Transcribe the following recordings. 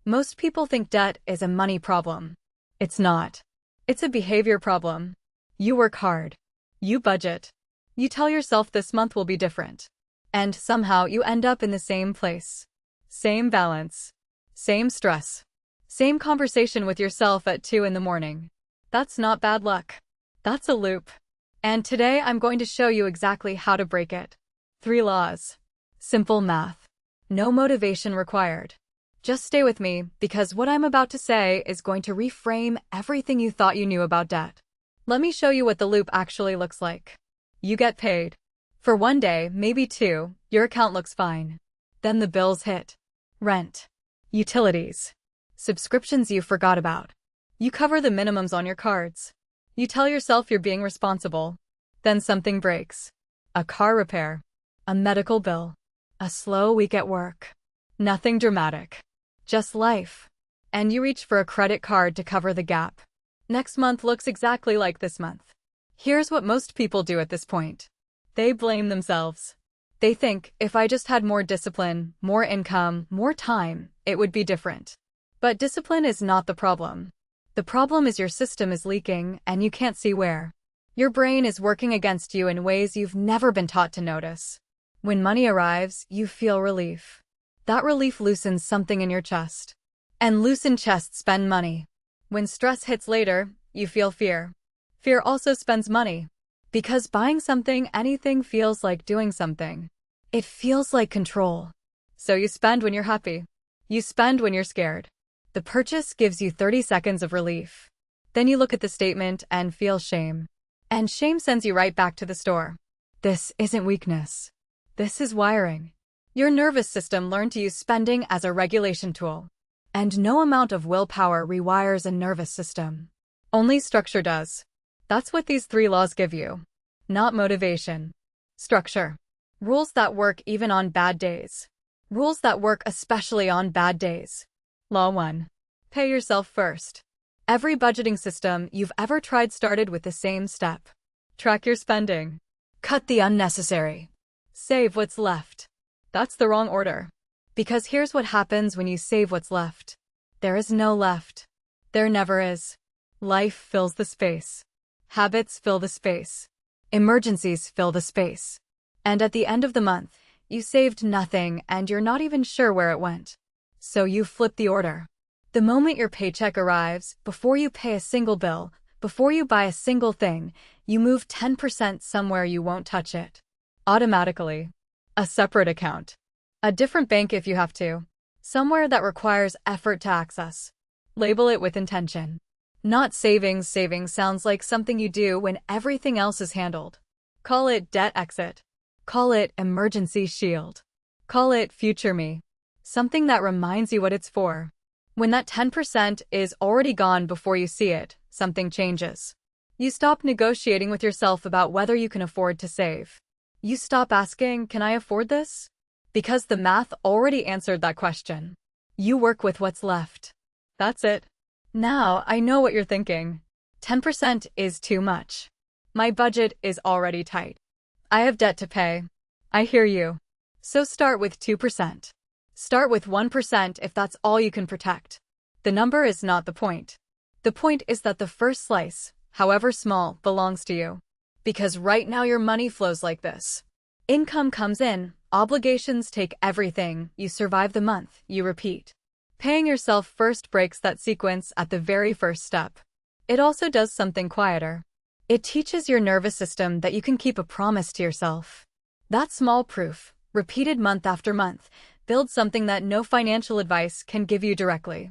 Most people think debt is a money problem. It's not. It's a behavior problem. You work hard. You budget. You tell yourself this month will be different. And somehow you end up in the same place. Same balance. Same stress. Same conversation with yourself at 2 in the morning. That's not bad luck. That's a loop. And today I'm going to show you exactly how to break it. 3 laws. Simple math. No motivation required. Just stay with me, because what I'm about to say is going to reframe everything you thought you knew about debt. Let me show you what the loop actually looks like. You get paid. For 1 day, maybe 2, your account looks fine. Then the bills hit. Rent. Utilities. Subscriptions you forgot about. You cover the minimums on your cards. You tell yourself you're being responsible. Then something breaks. A car repair. A medical bill. A slow week at work. Nothing dramatic. Just life. And you reach for a credit card to cover the gap. Next month looks exactly like this month. Here's what most people do at this point. They blame themselves. They think, if I just had more discipline, more income, more time, it would be different. But discipline is not the problem. The problem is your system is leaking and you can't see where. Your brain is working against you in ways you've never been taught to notice. When money arrives, you feel relief. That relief loosens something in your chest. And loosened chests spend money. When stress hits later, you feel fear. Fear also spends money. Because buying something, anything, feels like doing something. It feels like control. So you spend when you're happy. You spend when you're scared. The purchase gives you 30 seconds of relief. Then you look at the statement and feel shame. And shame sends you right back to the store. This isn't weakness. This is wiring. Your nervous system learned to use spending as a regulation tool. And no amount of willpower rewires a nervous system. Only structure does. That's what these 3 laws give you. Not motivation. Structure. Rules that work even on bad days. Rules that work especially on bad days. Law 1. Pay yourself first. Every budgeting system you've ever tried started with the same step. Track your spending. Cut the unnecessary. Save what's left. That's the wrong order. Because here's what happens when you save what's left. There is no left. There never is. Life fills the space. Habits fill the space. Emergencies fill the space. And at the end of the month, you saved nothing and you're not even sure where it went. So you flip the order. The moment your paycheck arrives, before you pay a single bill, before you buy a single thing, you move 10% somewhere you won't touch it. Automatically. A separate account. A different bank if you have to. Somewhere that requires effort to access. Label it with intention. Not savings. Savings sounds like something you do when everything else is handled. Call it debt exit. Call it emergency shield. Call it future me. Something that reminds you what it's for. When that 10% is already gone before you see it, something changes. You stop negotiating with yourself about whether you can afford to save. You stop asking, can I afford this? Because the math already answered that question. You work with what's left. That's it. Now, I know what you're thinking. 10% is too much. My budget is already tight. I have debt to pay. I hear you. So start with 2%. Start with 1% if that's all you can protect. The number is not the point. The point is that the first slice, however small, belongs to you. Because right now your money flows like this. Income comes in, obligations take everything, you survive the month, you repeat. Paying yourself first breaks that sequence at the very first step. It also does something quieter. It teaches your nervous system that you can keep a promise to yourself. That small proof, repeated month after month, builds something that no financial advice can give you directly.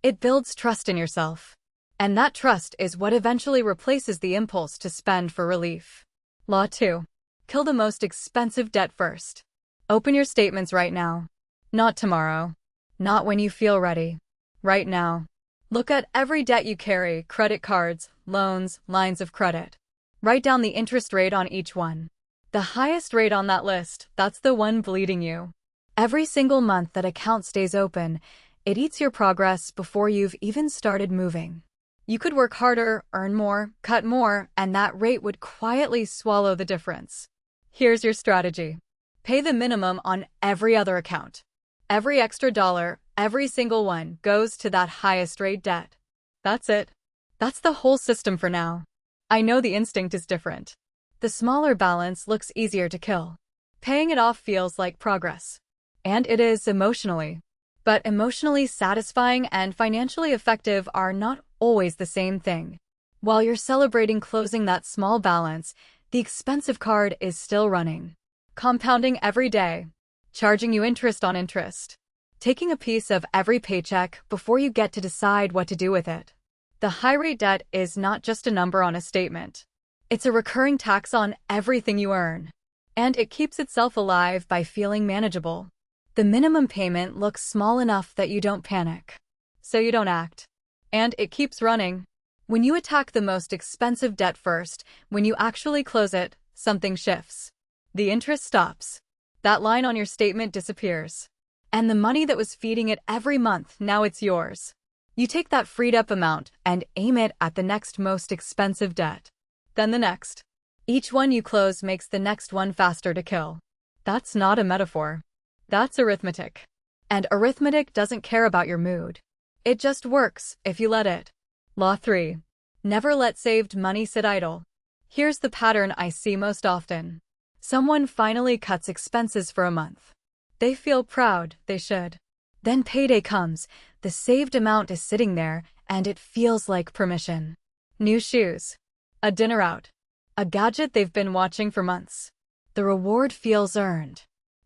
It builds trust in yourself. And that trust is what eventually replaces the impulse to spend for relief. Law 2. Kill the most expensive debt first. Open your statements right now. Not tomorrow. Not when you feel ready. Right now. Look at every debt you carry, credit cards, loans, lines of credit. Write down the interest rate on each one. The highest rate on that list, that's the one bleeding you. Every single month that account stays open, it eats your progress before you've even started moving. You could work harder, earn more, cut more, and that rate would quietly swallow the difference. Here's your strategy. Pay the minimum on every other account. Every extra dollar, Every single one goes to that highest rate debt. That's it. That's the whole system for now. I know the instinct is different. The smaller balance looks easier to kill. Paying it off feels like progress. And it is emotionally. But emotionally satisfying and financially effective are not always the same thing. While you're celebrating closing that small balance, the expensive card is still running. Compounding every day. Charging you interest on interest. Taking a piece of every paycheck before you get to decide what to do with it. The high-rate debt is not just a number on a statement. It's a recurring tax on everything you earn. And it keeps itself alive by feeling manageable. The minimum payment looks small enough that you don't panic. So you don't act. And it keeps running. When you attack the most expensive debt first, when you actually close it, something shifts. The interest stops. That line on your statement disappears. And the money that was feeding it every month, now it's yours. You take that freed up amount and aim it at the next most expensive debt. Then the next. Each one you close makes the next one faster to kill. That's not a metaphor. That's arithmetic. And arithmetic doesn't care about your mood. It just works if you let it. Law 3. Never let saved money sit idle. Here's the pattern I see most often. Someone finally cuts expenses for a month. They feel proud, they should. Then payday comes, the saved amount is sitting there, and it feels like permission. New shoes. A dinner out. A gadget they've been watching for months. The reward feels earned.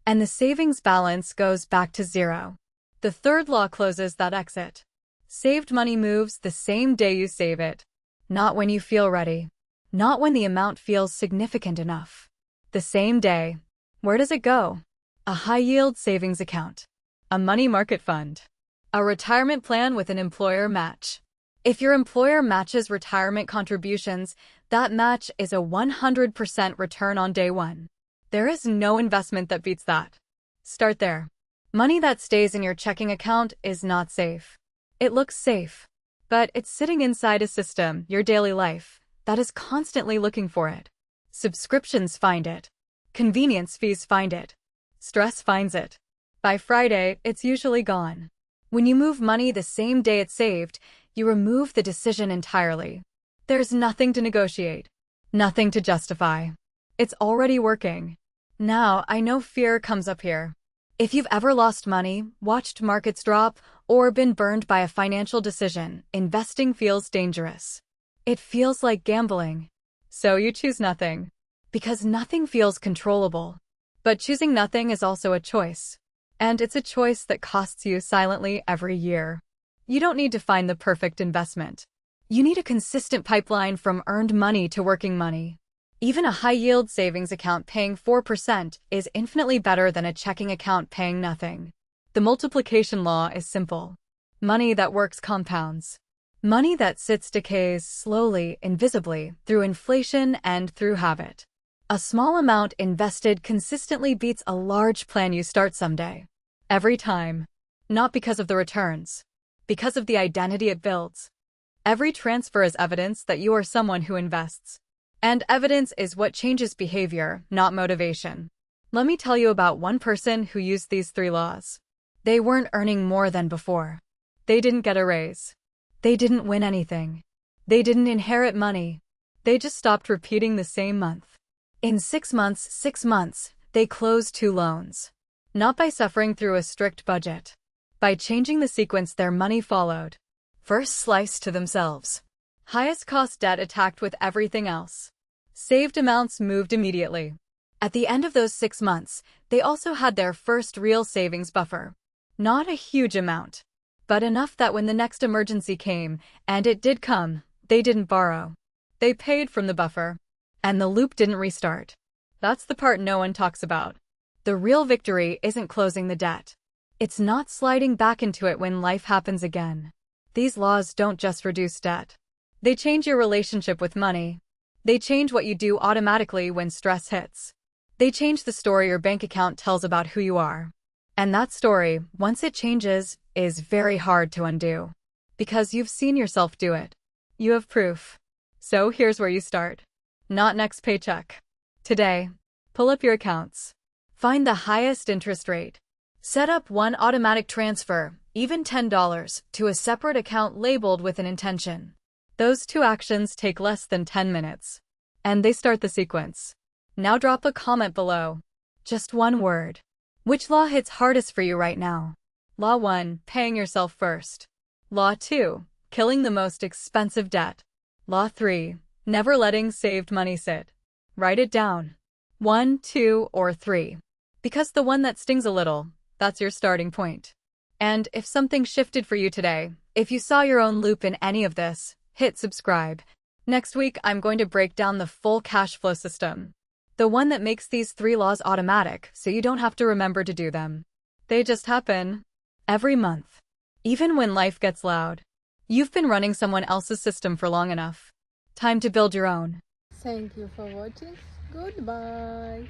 And the savings balance goes back to zero. The third law closes that exit. Saved money moves the same day you save it. Not when you feel ready. Not when the amount feels significant enough. The same day. Where does it go? A high-yield savings account. A money market fund. A retirement plan with an employer match. If your employer matches retirement contributions, that match is a 100% return on day one. There is no investment that beats that. Start there. Money that stays in your checking account is not safe. It looks safe, but it's sitting inside a system, your daily life, that is constantly looking for it. Subscriptions find it. Convenience fees find it. Stress finds it. By Friday, it's usually gone. When you move money the same day it's saved, you remove the decision entirely. There's nothing to negotiate. Nothing to justify. It's already working. Now, I know fear comes up here. If you've ever lost money, watched markets drop, or been burned by a financial decision, investing feels dangerous. It feels like gambling. So you choose nothing. Because nothing feels controllable. But choosing nothing is also a choice. And it's a choice that costs you silently every year. You don't need to find the perfect investment. You need a consistent pipeline from earned money to working money. Even a high-yield savings account paying 4% is infinitely better than a checking account paying nothing. The multiplication law is simple. Money that works compounds. Money that sits decays slowly, invisibly, through inflation and through habit. A small amount invested consistently beats a large plan you start someday. Every time. Not because of the returns. Because of the identity it builds. Every transfer is evidence that you are someone who invests. And evidence is what changes behavior, not motivation. Let me tell you about one person who used these 3 laws. They weren't earning more than before. They didn't get a raise. They didn't win anything. They didn't inherit money. They just stopped repeating the same month. In 6 months, they closed 2 loans. Not by suffering through a strict budget. By changing the sequence their money followed. First slice to themselves. Highest cost debt attacked with everything else. Saved amounts moved immediately. At the end of those 6 months, they also had their first real savings buffer. Not a huge amount, but enough that when the next emergency came, and it did come, they didn't borrow. They paid from the buffer. And the loop didn't restart. That's the part no one talks about. The real victory isn't closing the debt. It's not sliding back into it when life happens again. These laws don't just reduce debt. They change your relationship with money. They change what you do automatically when stress hits. They change the story your bank account tells about who you are. And that story, once it changes, is very hard to undo. Because you've seen yourself do it. You have proof. So here's where you start. Not next paycheck. Today. Pull up your accounts. Find the highest interest rate. Set up one automatic transfer, even $10, to a separate account labeled with an intention. Those two actions take less than 10 minutes. And they start the sequence. Now drop a comment below. Just one word. Which law hits hardest for you right now? Law 1, paying yourself first. Law 2, killing the most expensive debt. Law 3, never letting saved money sit. Write it down. 1, 2, or 3. Because the one that stings a little, that's your starting point. And if something shifted for you today, if you saw your own loop in any of this, hit subscribe. Next week, I'm going to break down the full cash flow system. The one that makes these 3 laws automatic so you don't have to remember to do them. They just happen. Every month. Even when life gets loud. You've been running someone else's system for long enough. Time to build your own. Thank you for watching. Goodbye.